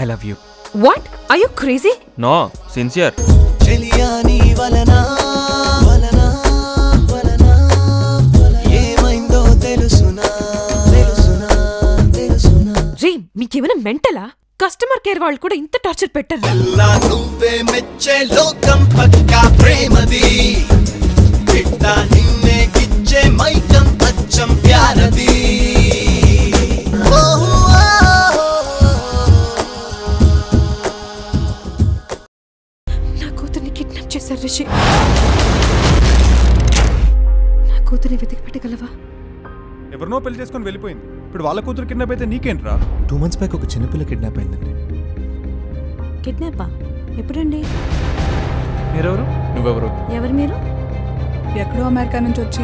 I love you. What are you crazy? No, sincere. చెలియాని వలనా వలనా వలనా ఏమైందో తెలుసునా తెలుసునా తెలుసునా. రే మీకేమైనా మెంటలా? కస్టమర్ కేర్ వాళ్ళు కూడా ఇంత టార్చర్ పెట్టారు. అల్లా నువ్వే మెచ్చే లోకం పక్కా ప్రేమది బిడ్డ నిన్నే గిచ్చే మైకం అచ్చం ప్యారది. నా కూతుర్ని కిడ్నాప్ చేశారు రిషి. నా కూతుర్ని వెతికి పెట్టగలవా? ఎవరినో పెళ్లి చేసుకొని వెళ్ళిపోయింది. ఇప్పుడు వాళ్ళ కూతురు కిడ్నాప్ అయితే నీకేంట్రా? 2 months బ్యాక్ ఒక చిన్నపిల్ల కిడ్నాప్ అయిందండి. కిడ్నాపా? ఎప్పుడండి? మీరెవరు? నువ్వెవరు? ఎవరు మీరు? ఎక్కడో అమెరికా నుంచి వచ్చి